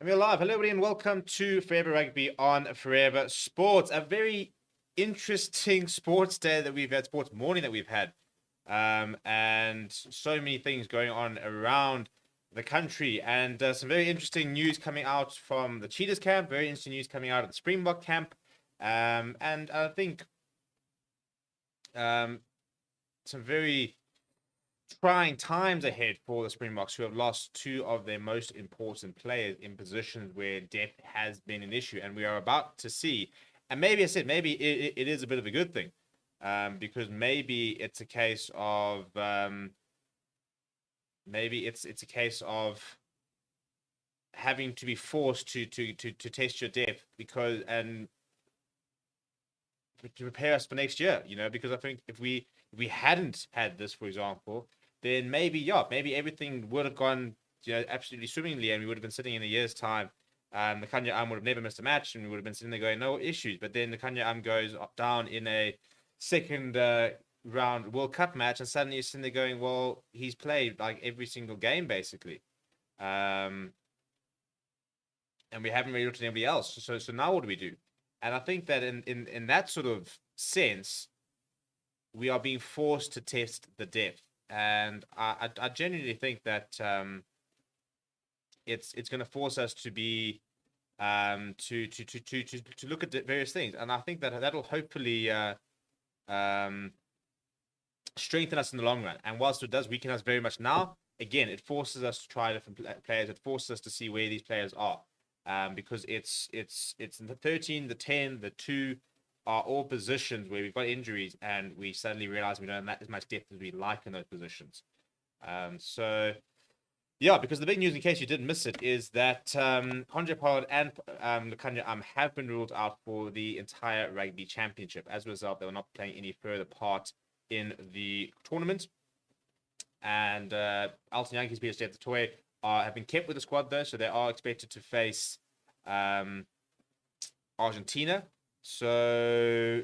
And we're live. Hello, everybody, and welcome to Forever Rugby on Forever Sports. A very interesting sports day that we've had, sports morning that we've had, and so many things going on around the country, and some very interesting news coming out from the Cheetahs camp, very interesting news coming out of the Springbok camp, and I think um, some very trying times ahead for the Springboks, who have lost two of their most important players in positions where depth has been an issue, and we are about to see. And maybe I said maybe it is a bit of a good thing, because maybe it's a case of maybe it's a case of having to be forced to test your depth because and to prepare us for next year. Because I think if we hadn't had this, for example, then maybe everything would have gone, absolutely swimmingly, and we would have been sitting in a year's time. The Kanya would have never missed a match, and we would have been sitting there going, no issues. But then the Kanya goes down in a second round World Cup match, and suddenly you're sitting there going, well, he's played like every single game basically, and we haven't really looked at anybody else. So now what do we do? And I think that in that sort of sense, we are being forced to test the depth. And I genuinely think that it's going to force us to be to look at various things, and I think that that'll hopefully um, strengthen us in the long run. And whilst it does weaken us very much now, again, it forces us to try different players. It forces us to see where these players are, because it's the 13, the 10, the 2 are all positions where we've got injuries, and we suddenly realize we don't have as much depth as we like in those positions. So, yeah, because the big news, in case you didn't miss it, is that Andre Pollard and Lukanya have been ruled out for the entire Rugby Championship. As a result, they were not playing any further part in the tournament. And Alton Yankees, Peter State, the Toy have been kept with the squad, though, so they are expected to face Argentina. So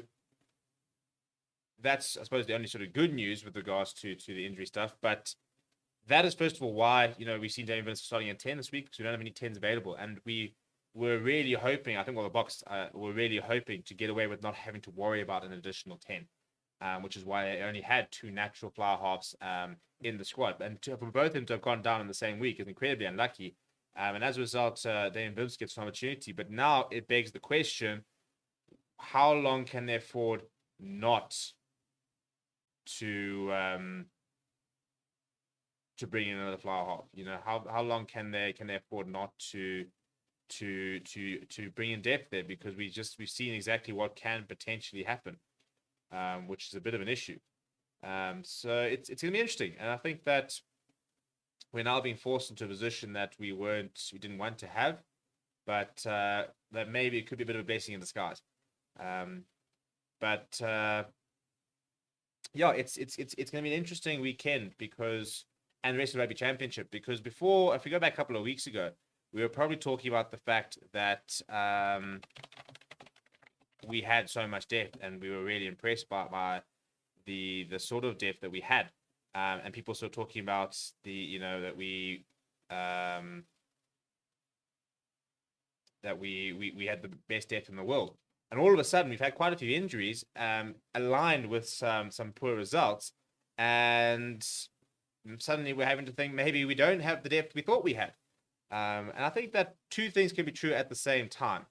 that's, I suppose, the only sort of good news with regards to the injury stuff. But that is, first of all, why we've seen Damian Vince starting at 10 this week, because we don't have any 10s available, and we were really hoping. I think the Boks were really hoping to get away with not having to worry about an additional 10, which is why they only had 2 natural flower halves in the squad, and for both of them to have gone down in the same week is incredibly unlucky. And as a result, Damian Vince gets an opportunity, but now it begs the question: how long can they afford not to bring in another flower half? How long can they afford not to bring in depth there? Because we've seen exactly what can potentially happen, which is a bit of an issue. So it's going to be interesting, and I think that we're now being forced into a position that we didn't want to have, but that maybe it could be a bit of a blessing in disguise. But yeah, it's going to be an interesting weekend and the rest of the Rugby Championship, because before, if we go back a couple of weeks ago, we were probably talking about the fact that we had so much depth, and we were really impressed by the sort of depth that we had, and people still talking about that we had the best depth in the world. And all of a sudden, we've had quite a few injuries, aligned with some poor results, and suddenly we're having to think maybe we don't have the depth we thought we had. And I think that two things can be true at the same time.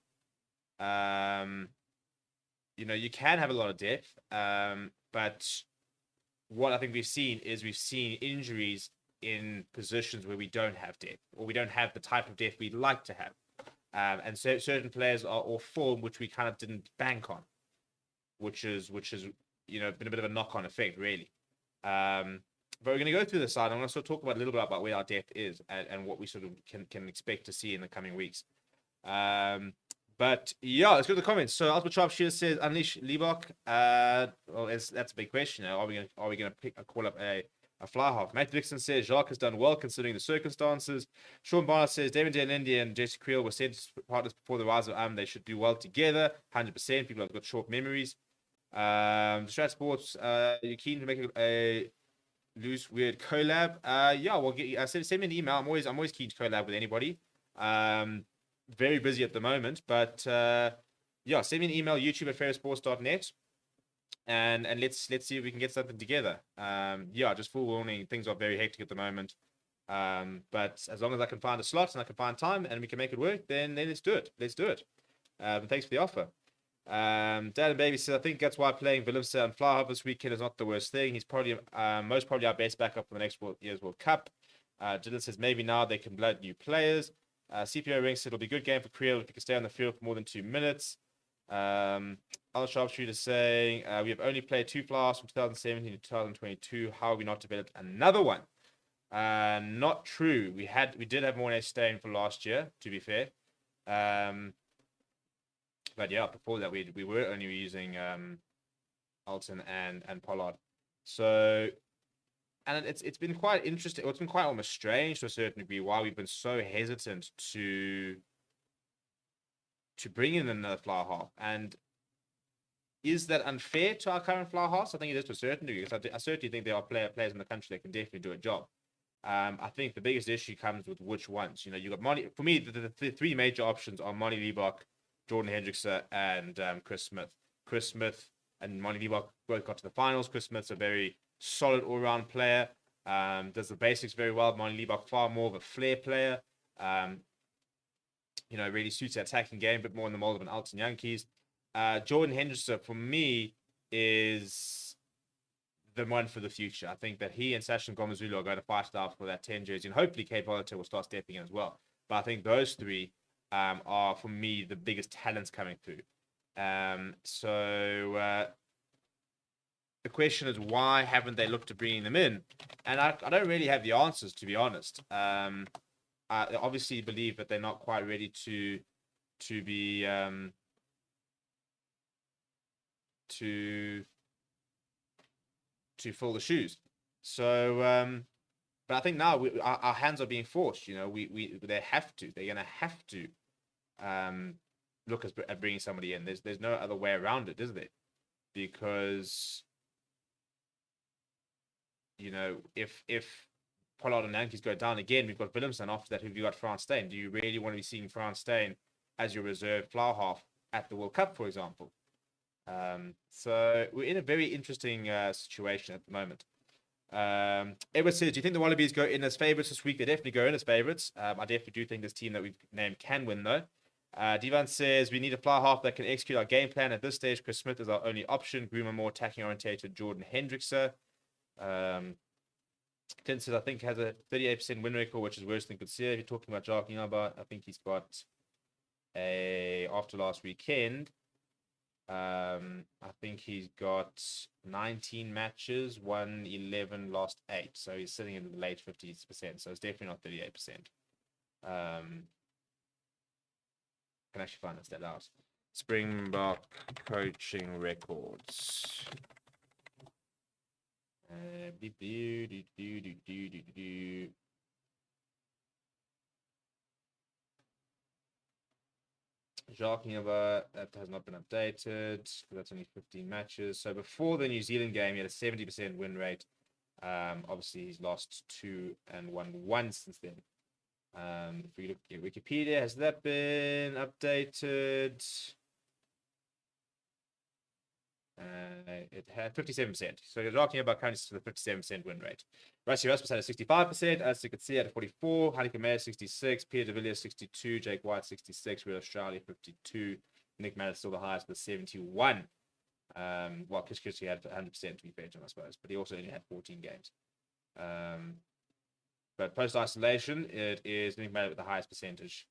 You can have a lot of depth, but what I think we've seen injuries in positions where we don't have depth, or we don't have the type of depth we'd like to have. And so certain players are off form, which we kind of didn't bank on, which is been a bit of a knock-on effect, really. But we're going to go through the side. I'm going to sort of talk about a little bit about where our depth is and what we sort of can expect to see in the coming weeks. But yeah, let's go to the comments. So Ultimate Sharpshooter says unleash Liebach. Well, that's a big question. Are we going to call up a fly half? Matt Dixon says Jacques has done well considering the circumstances. Sean Barnes says David Lindy and Jesse Creel were sent partners before the rise of they should do well together. 100%. People have got short memories. Strat Sports, you're keen to make a loose weird collab? Yeah, well, send me an email. I'm always keen to collab with anybody. very busy at the moment. But yeah, send me an email, youtube@fairsports.net, and let's see if we can get something together. Yeah, just full warning, things are very hectic at the moment. But as long as I can find a slot and I can find time and we can make it work, then let's do it. Let's do it. Thanks for the offer. Dad and Baby says, I think that's why playing Willemse and Flyhoff this weekend is not the worst thing. He's probably most probably our best backup for the next year's World Cup. Dylan says maybe now they can blood new players. CPO Ring said it'll be a good game for Creel if he can stay on the field for more than 2 minutes. Other Sharpshooter saying we have only played 2 flyhalves from 2017 to 2022. How have we not developed another one? Not true. We did have Mornay Stain for last year, to be fair. But yeah, before that we were only using Alton and Pollard. So, and it's been quite interesting. Well, it's been quite almost strange to a certain degree why we've been so hesitant to bring in another fly half. And is that unfair to our current fly halves? I think it is to a certain degree, because I certainly think there are players in the country that can definitely do a job. I think the biggest issue comes with which ones. You know, you got Monty. For me, the 3 major options are Monty Liebach, Jordan Hendrickse, and Chris Smith. Chris Smith and Monty Liebach both got to the finals. Chris Smith's a very solid all-round player. Does the basics very well. Monty Liebach far more of a flair player. You know, really suits the attacking game, but more in the mold of an Alton Yankees. Jordan Hendrickse, for me, is the one for the future. I think that he and Sachin Gomezulu are going to fight it out for that 10 jersey, and hopefully Kate Voliter will start stepping in as well. But I think those 3 are, for me, the biggest talents coming through. So the question is, why haven't they looked to bringing them in? And I don't really have the answers, to be honest. I obviously believe that they're not quite ready to be to fill the shoes. So but I think now our hands are being forced. You know, they're going to have to look at bringing somebody in. There's no other way around it, is there? Because, you know, if Pollard and Yankees go down again, we've got Willemse. After that, who've you got? Frans Steyn. Do you really want to be seeing Frans Steyn as your reserve fly half at the World Cup, for example? So we're in a very interesting situation at the moment. Edward says, do you think the Wallabies go in as favourites this week? They definitely go in as favourites. I definitely do think this team that we've named can win, though. Divan says, we need a fly half that can execute our game plan. At this stage, Chris Smith is our only option. Groomer more attacking orientated Jordan Hendrickse. Clint says, I think has a 38% win record, which is worse than Kutsia. If you're talking about Jacques Naba, I think he's got after last weekend, I think he's got 19 matches, won 11, lost 8. So he's sitting in the late 50%. So it's definitely not 38%. Can actually find that out. Springbok coaching records. Jacques Naba, that has not been updated. That's only 15 matches. So before the New Zealand game, he had a 70% win rate. Obviously, he's lost 2 and won 1 since then. If we look at Wikipedia, has that been updated? It had 57%. So you're talking about currently to the 57% win rate. Rassie Rasmus had a 65%. As you can see, had a 44. Heineke Meyer 66. Peter de Villiers 62. Jake White 66. Real Australia 52. Nick Matt is still the highest with 71. Well, Kish had 100% to be fair to him, I suppose, but he also only had 14 games. But post isolation, it is Nick Matt with the highest percentage.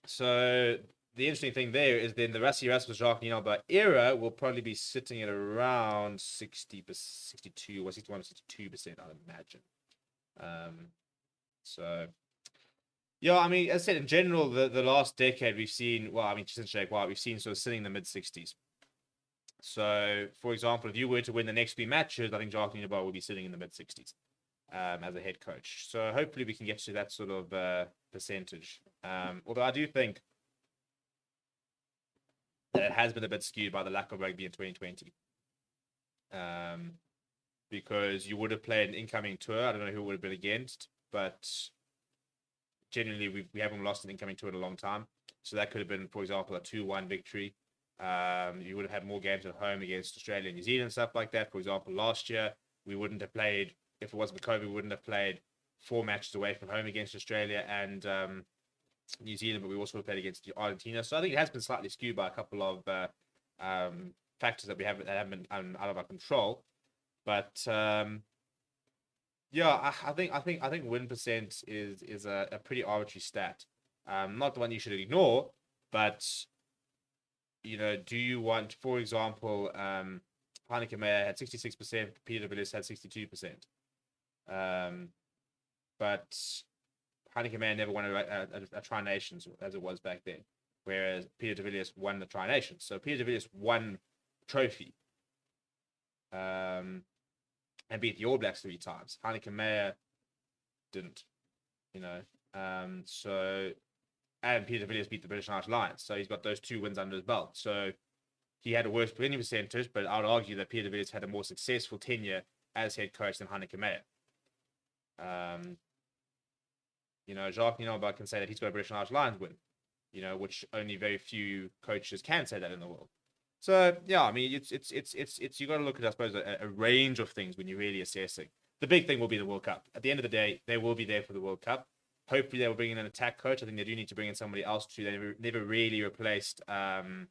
So the interesting thing there is then the Rassie Rasmus Jacques Naba era will probably be sitting at around 60%, 62 or 61 or 62%, I'd imagine. So, yeah, I mean, as I said, in general, the last decade we've seen, well, I mean, since Jake White, we've seen sort of sitting in the mid-60s. So, for example, if you were to win the next 3 matches, I think Jacques Naba will be sitting in the mid-60s as a head coach. So hopefully we can get to that sort of percentage. Although I do think that it has been a bit skewed by the lack of rugby in 2020. Because you would have played an incoming tour. I don't know who would have been against, but genuinely, we haven't lost an incoming tour in a long time. So that could have been, for example, a 2-1 victory. You would have had more games at home against Australia and New Zealand, stuff like that. For example, last year, we wouldn't have played, if it wasn't for COVID, we wouldn't have played 4 matches away from home against Australia and New Zealand, but we also played against Argentina. So I think it has been slightly skewed by a couple of factors that haven't been out of our control. But yeah, I think win percent is a pretty arbitrary stat. Not the one you should ignore, but do you want, for example, Heineken Meyer had 66%, Peter de Villiers had 62%. But Heineken Meyer never won a Tri Nations as it was back then, whereas Peter de Villiers won the Tri Nations. So Peter de Villiers won trophy and beat the All Blacks 3 times. Heineken Meyer didn't, and Peter de Villiers beat the British and Irish Lions. So he's got those 2 wins under his belt. So he had a worse winning percentage, but I would argue that Peter de Villiers had a more successful tenure as head coach than Heineken Meyer. Jacques Nienaber can say that he's got a British and Irish Lions win, which only very few coaches can say that in the world. So yeah, I mean, it's you got to look at, I suppose, a range of things when you're really assessing. The big thing will be the World Cup. At the end of the day, they will be there for the World Cup. Hopefully, they will bring in an attack coach. I think they do need to bring in somebody else too. They never really replaced Swayze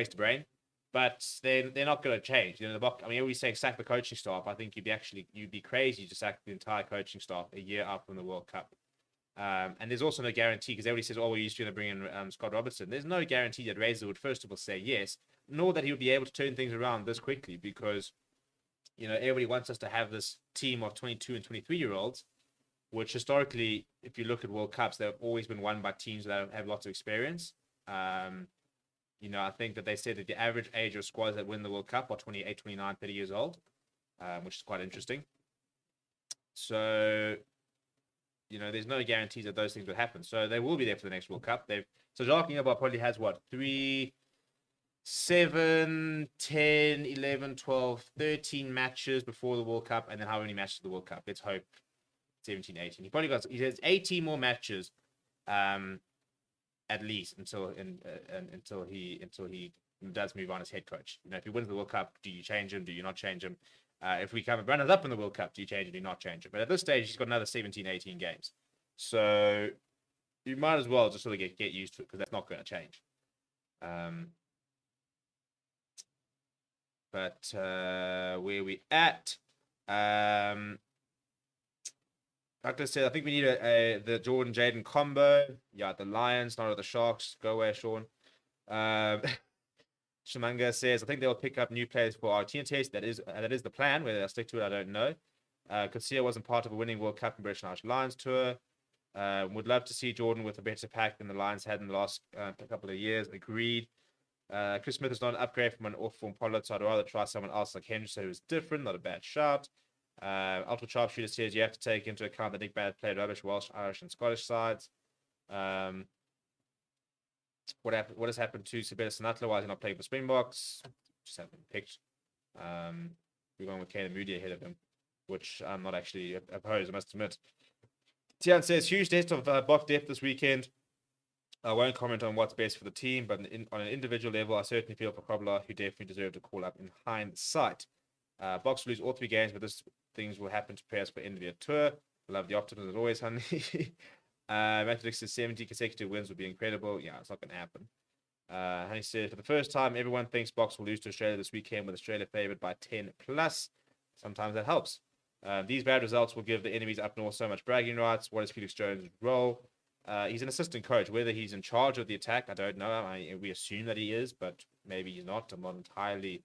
de Brain, but they're not going to change. We say sack the coaching staff. I think you'd be crazy to sack the entire coaching staff a year out from the World Cup. And there's also no guarantee, because everybody says, "Oh, we're used to bring in Scott Robertson." There's no guarantee that Razor would first of all say yes, nor that he would be able to turn things around this quickly, because everybody wants us to have this team of 22 and 23-year-olds, which historically, if you look at World Cups, they've always been won by teams that have lots of experience. I think that they said that the average age of squads that win the World Cup are 28, 29, 30 years old, which is quite interesting. So, there's no guarantees that those things would happen. So they will be there for the next World Cup. So Jacques Nienaber probably has 3, 7, 10, 11, 12, 13 matches before the World Cup, and then how many matches of the World Cup? Let's hope 17, 18. He has 18 more matches, at least until he does move on as head coach. If he wins the World Cup, do you change him? Do you not change him? If we come runners up in the World Cup, do you change him? Do you not change him? But at this stage, he's got another 17, 18 games. So you might as well just sort of get used to it, because that's not going to change. But where we at? Like I said, I think we need the Jordan Jaden combo. Yeah, the Lions, not the Sharks. Go away, Sean. Shamanga says, I think they'll pick up new players for our TNT test. That is the plan. Whether they'll stick to it, I don't know. Kasia wasn't part of a winning World Cup and British and Irish Lions tour. Would love to see Jordan with a better pack than the Lions had in the last couple of years. Agreed. Chris Smith is not an upgrade from an off-form Pollard, so I'd rather try someone else like Henderson, who's different, not a bad shout. Ultra Sharpshooter says you have to take into account that Nick Barrett played rubbish Welsh, Irish, and Scottish sides. What has happened to Sibelius Sanatla? Why is he not playing for Springboks? Just haven't been picked. We're going with Kane Moody ahead of him, which I'm not actually opposed, I must admit. Tian says, huge test of Bok depth this weekend. I won't comment on what's best for the team, but on an individual level, I certainly feel for Kobler, who definitely deserved a call up in hindsight. Box will lose all 3 games, but this things will happen to players for end of year tour. Love the optimism as always, honey. Matthew says 70 consecutive wins would be incredible. Yeah, it's not going to happen. Honey said, for the first time, everyone thinks Box will lose to Australia this weekend, with Australia favoured by 10 plus. Sometimes that helps. These bad results will give the enemies up north so much bragging rights. What is Felix Jones' role? He's an assistant coach. Whether he's in charge of the attack, I don't know. We assume that he is, but maybe he's not. I'm not entirely.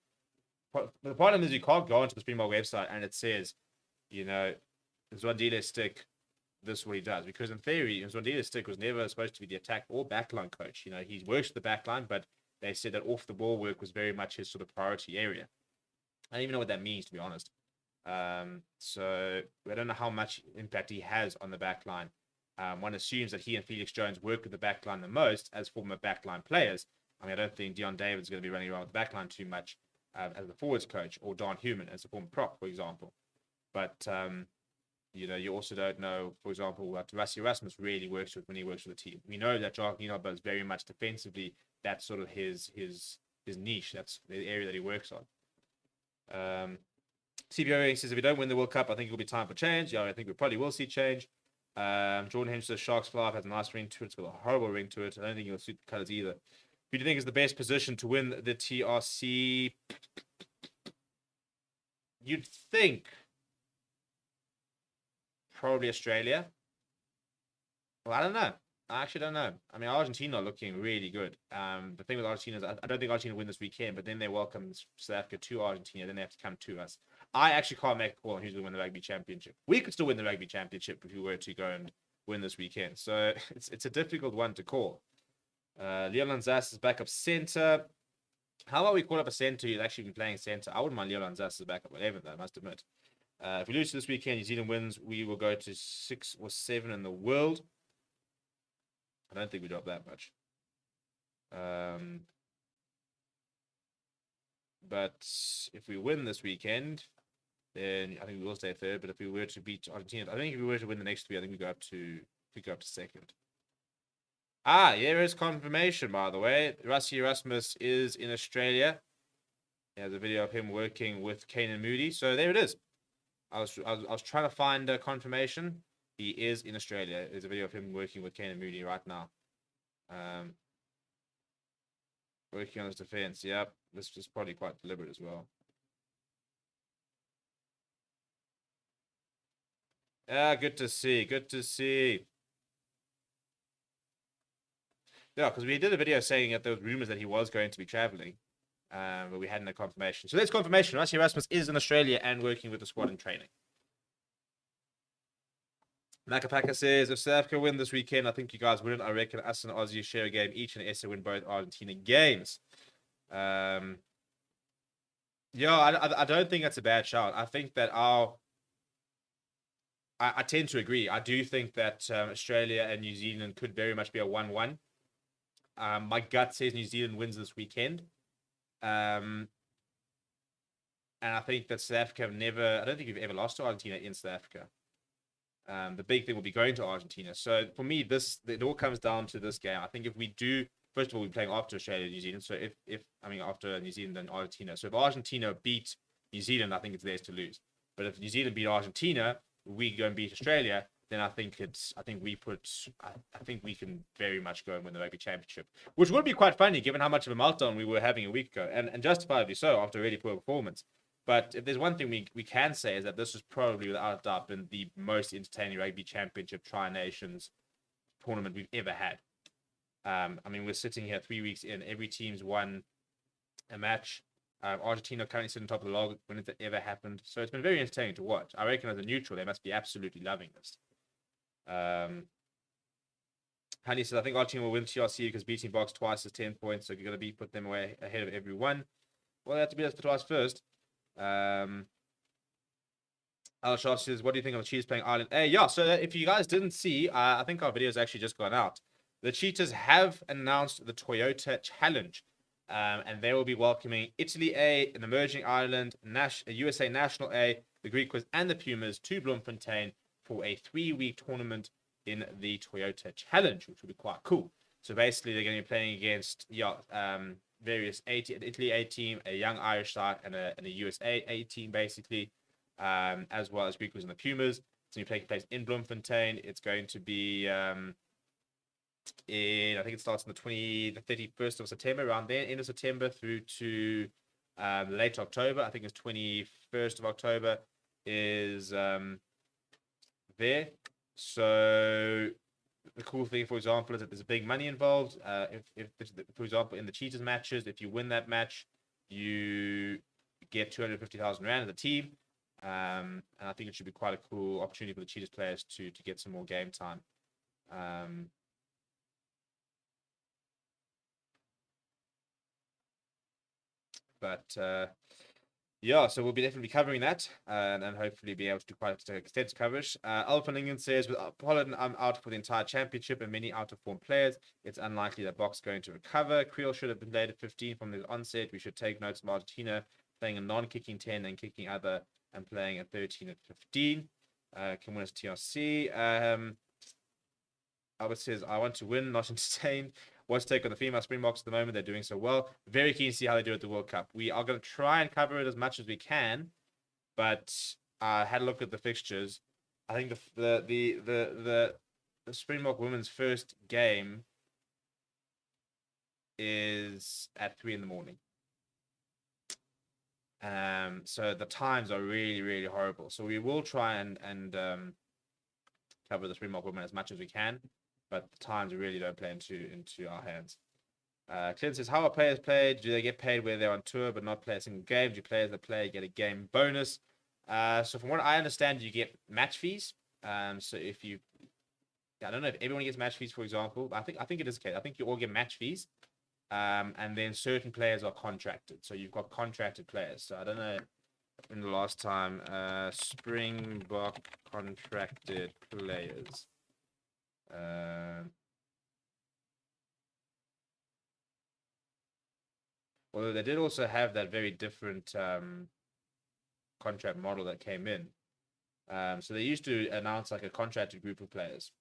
The problem is you can't go onto the Springbok website and it says, Zwandile Stick, this is what he does. Because in theory, Zwandile Stick was never supposed to be the attack or backline coach. He works with the backline, but they said that off the ball work was very much his sort of priority area. I don't even know what that means, to be honest. So I don't know how much impact he has on the backline. One assumes that he and Felix Jones work with the backline the most as former backline players. I don't think Dion David's going to be running around with the backline too much as the forwards coach, or Don Human as a former prop, for example. But You also don't know, for example, what Rassi Erasmus really works with when he works with a team. We know that Jacques Nienaber is very much defensively. That's sort of his niche. That's the area that he works on. CBO says if we don't win the World Cup, I think it'll be time for change. Yeah, I think we probably will see change. Jordan Henry says Sharks Fly has a nice ring to it. It's got a horrible ring to it. I don't think it'll suit the colours either. Who do you think is the best position to win the TRC? You'd think probably Australia. Well, I don't know. I actually don't know. I mean, Argentina are looking really good. The thing with Argentina is I don't think Argentina will win this weekend, but then they welcome South Africa to Argentina. Then they have to come to us. I actually can't make a call on who's going to win the Rugby Championship. We could still win the Rugby Championship if we were to go and win this weekend. So it's a difficult one to call. Leon Lanzas is backup center. How about we call up a center who's actually been playing center? I wouldn't mind Leon Lanzas as backup 11, though, I must admit. If we lose this weekend, New Zealand wins, we will go to 6 or 7 in the world. I don't think we drop that much. But if we win this weekend, then I think we will stay third. But if we were to beat Argentina, I think if we were to win the next 3, I think we go up to second. Here is confirmation, by the way. Rassi Erasmus is in Australia. There's a video of him working with Kane Moody. So there it is. I was trying to find confirmation. He is in Australia. There's a video of him working with Kane Moody right now. Working on his defense. Yep. This is probably quite deliberate as well. Good to see. Good to see. Yeah, because we did a video saying that there was rumors that he was going to be traveling, but we had no confirmation. So there's confirmation. Rassi Erasmus is in Australia and working with the squad in training. Macapaka says, if South Africa win this weekend, I think you guys wouldn't. I reckon us and Aussie share a game each, and SA win both Argentina games. Yeah, I don't think that's a bad shout. I think that I tend to agree. I do think that Australia and New Zealand could very much be a 1-1. My gut says New Zealand wins this weekend. And I think that South Africa I don't think we've ever lost to Argentina in South Africa. The big thing will be going to Argentina. So for me, it all comes down to this game. I think if we do, first of all, we're playing after Australia and New Zealand. So after New Zealand and Argentina. So if Argentina beat New Zealand, I think it's theirs to lose. But if New Zealand beat Argentina, we go and beat Australia, then I think we can very much go and win the Rugby Championship, which would be quite funny given how much of a meltdown we were having a week ago, and justifiably so after a really poor performance. But if there's one thing we can say is that this was probably without a doubt been the most entertaining Rugby Championship Tri-Nations tournament we've ever had. I mean, we're sitting here 3 weeks in. Every team's won a match. Argentina currently sitting on top of the log when it ever happened. So it's been very entertaining to watch. I reckon as a neutral, they must be absolutely loving this. Honey says, I think Argentina will win TRC because beating Box twice is 10 points. So you're going to put them away ahead of everyone. Well, they have to beat us twice first. Al Shah says, what do you think of the Cheetahs playing Ireland? Yeah, so if you guys didn't see, I think our video's actually just gone out. The Cheetahs have announced the Toyota Challenge. And they will be welcoming Italy A, an emerging Ireland, USA National A, the Greek Quiz, and the Pumas to Bloemfontein for a 3-week tournament in the Toyota Challenge, which will be quite cool. So basically, they're going to be playing against various Italy A team, a young Irish side, and a USA A team, basically, as well as Greek Quiz and the Pumas. It's going to be taking place in Bloemfontein. It's going to be I think it starts on the 31st of September, around there, end of September through to late October. I think it's 21st of October is there. So the cool thing, for example, is that there's big money involved. For example, in the Cheetahs matches, if you win that match, you get 250,000 rand as a team. And I think it should be quite a cool opportunity for the Cheetahs players to get some more game time. Yeah, so we'll be definitely covering that and hopefully be able to do quite extensive coverage. Alpha Lincoln says, with Pollard, I'm out for the entire championship and many out-of-form players. It's unlikely that Box going to recover. Creel should have been played at 15 from the onset. We should take notes of Argentina playing a non-kicking 10 and kicking other and playing at 13 at 15. Can win as TRC. Albert says, I want to win, not entertain. What's take on the female Springboks at the moment? They're doing so well. Very keen to see how they do at the World Cup. We are going to try and cover it as much as we can, but I had a look at the fixtures. I think the Springbok women's first game is at 3 a.m. So the times are really, really horrible. So we will try and cover the Springbok women as much as we can, but the times really don't play into our hands. Clint says, how are players played? Do they get paid where they're on tour but not play a single game? Do players that play get a game bonus? So from what I understand, you get match fees. So if you, I don't know if everyone gets match fees, for example. I think it is the case. I think you all get match fees. And then certain players are contracted. So you've got contracted players. So I don't know in the last time, Springbok contracted players. Although they did also have that very different contract model that came in. So they used to announce like a contracted group of players.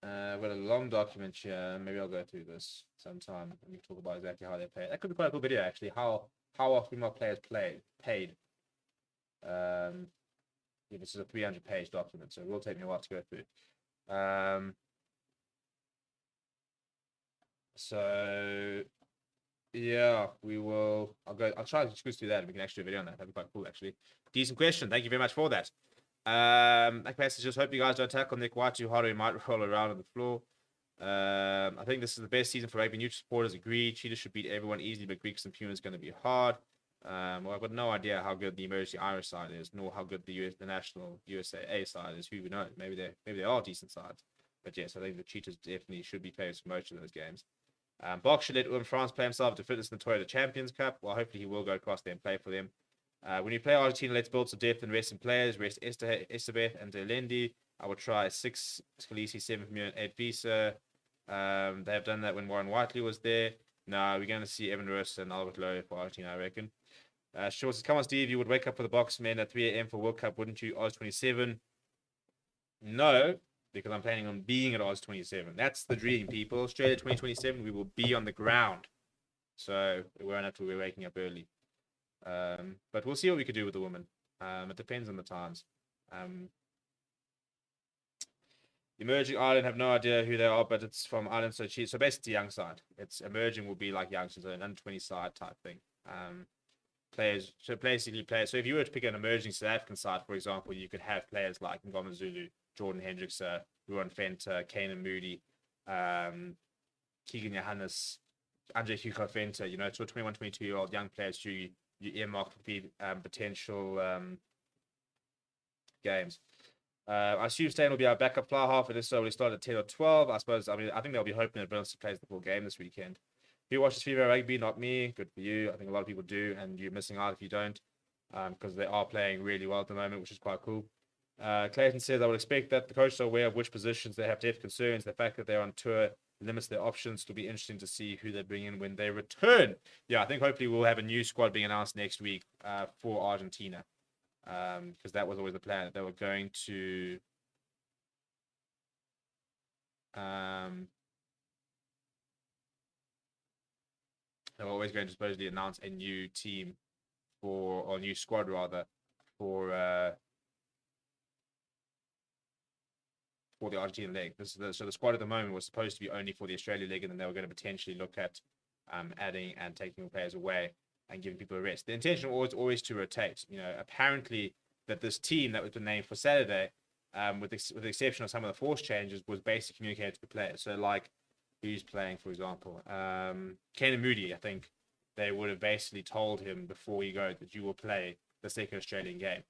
I've got a long document here. Maybe I'll go through this sometime and we talk about exactly how they pay. That could be quite a cool video actually. How are female players paid? Yeah, this is a 300-page document, so it will take me a while to go through. So yeah, we will. I'll try to just do that. We can actually do a video on that. That'd be quite cool, actually. Decent question. Thank you very much for that. That passage, just hope you guys don't tackle Nick White too hard or he might roll around on the floor. I think this is the best season for rugby. Neutral supporters agreed. Cheetahs should beat everyone easily, but Greeks and Pumas is going to be hard. Well, I've got no idea how good the emergency Irish side is, nor how good the national USA side is. Who we know? Maybe they are decent sides. But yes, I think the Cheetahs definitely should be favorites for most of those games. Bok should let France play himself to fitness in the Toyota Champions Cup. Well, hopefully he will go across there and play for them. When you play Argentina, let's build some depth and rest some players. Rest Estabeth and Delendi. I would try 6 Scalisi, 7 Vermeulen, 8 Visa. They have done that when Warren Whiteley was there. No, we're going to see Evan Roos and Albert Lowe for Argentina, I reckon. Short says, come on, Steve, you would wake up for the Box men at 3 a.m. for World Cup, wouldn't you? Oz 27. No, because I'm planning on being at Oz 27. That's the dream, people. Australia 2027, we will be on the ground. So we won't have to be waking up early. But we'll see what we could do with the women. It depends on the times. Emerging Ireland have no idea who they are, but it's from Ireland, so cheap. So basically, young side. It's emerging will be like youngsters, an under 20 side type thing. Players, so basically players. So if you were to pick an emerging South African side, for example, you could have players like Ngoma Zulu, Jordan Hendricks, Ruan Venter, Kanan Moody, Keegan Johannes, Andre Hugo Venter. You know, it's 21, 22-year-old young players who you earmark for potential games. I assume Stain will be our backup fly half, and if so, we start at 10 or 12. I suppose. I mean, I think they'll be hoping that Brilliance plays the full game this weekend. Who watches FIBA rugby? Not me. Good for you. I think a lot of people do, and you're missing out if you don't, because they are playing really well at the moment, which is quite cool. Clayton says, I would expect that the coaches are aware of which positions they have depth concerns. The fact that they're on tour limits their options. It'll be interesting to see who they bring in when they return. Yeah, I think hopefully we'll have a new squad being announced next week for Argentina, because that was always the plan. They were going to they were always going to supposedly announce a new team or a new squad rather for the Argentina leg. So the squad at the moment was supposed to be only for the Australia leg, and then they were going to potentially look at adding and taking players away and giving people a rest. The intention was always to rotate. You know, apparently that this team that was the name for Saturday, with the exception of some of the force changes, was basically communicated to the players. So like who's playing, for example, Kanan Moody, I think they would have basically told him before you go that you will play the second Australian game.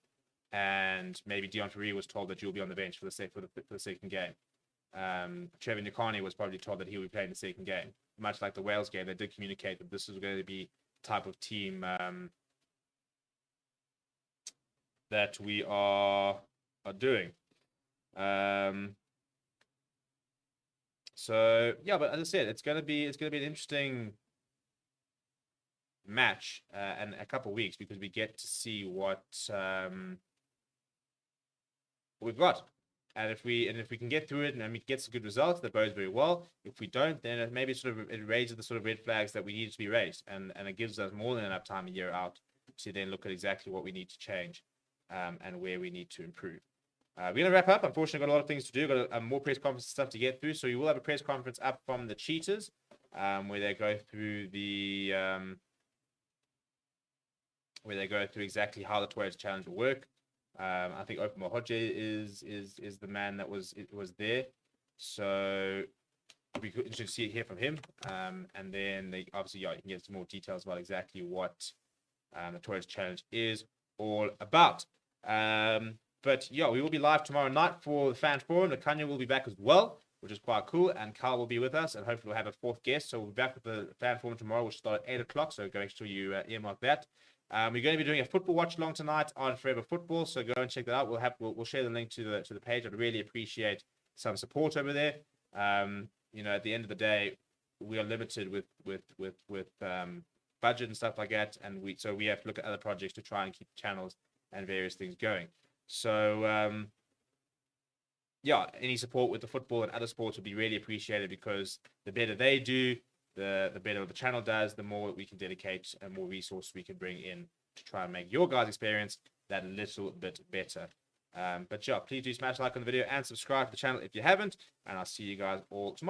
And maybe Dion Ferree was told that you'll be on the bench for the second game. Trevor Nikani was probably told that he would be playing the second game. Much like the Wales game, they did communicate that this was going to be the type of team that we are doing. So yeah, but as I said, it's gonna be an interesting match in a couple of weeks, because we get to see what we've got. And if we can get through it and we get some good results, that bodes very well. If we don't, then maybe it raises the sort of red flags that we need to be raised, and it gives us more than enough time a year out to then look at exactly what we need to change and where we need to improve. We're going to wrap up. Unfortunately, got a lot of things to do. Got more press conference stuff to get through. So you will have a press conference up from the Cheetahs where they go through exactly how the Toyota Challenge will work. I think Open Mahoje is the man that was there. So we should hear from him. And then obviously, you can get some more details about exactly what the Toyota Challenge is all about. But yeah, we will be live tomorrow night for the fan forum. Kanye will be back as well, which is quite cool. And Carl will be with us, and hopefully we'll have a fourth guest. So we'll be back with the fan forum tomorrow, which will start at 8 o'clock. So make sure you earmark that. We're going to be doing a football watch along tonight on Forever Football, so go and check that out. We'll share the link to the page. I'd really appreciate some support over there. At the end of the day, we are limited with budget and stuff like that, and we have to look at other projects to try and keep channels and various things going. So any support with the football and other sports would be really appreciated, because the better they do, the better the channel does, the more we can dedicate and more resources we can bring in to try and make your guys' experience that little bit better. But yeah, please do smash like on the video and subscribe to the channel if you haven't, and I'll see you guys all tomorrow.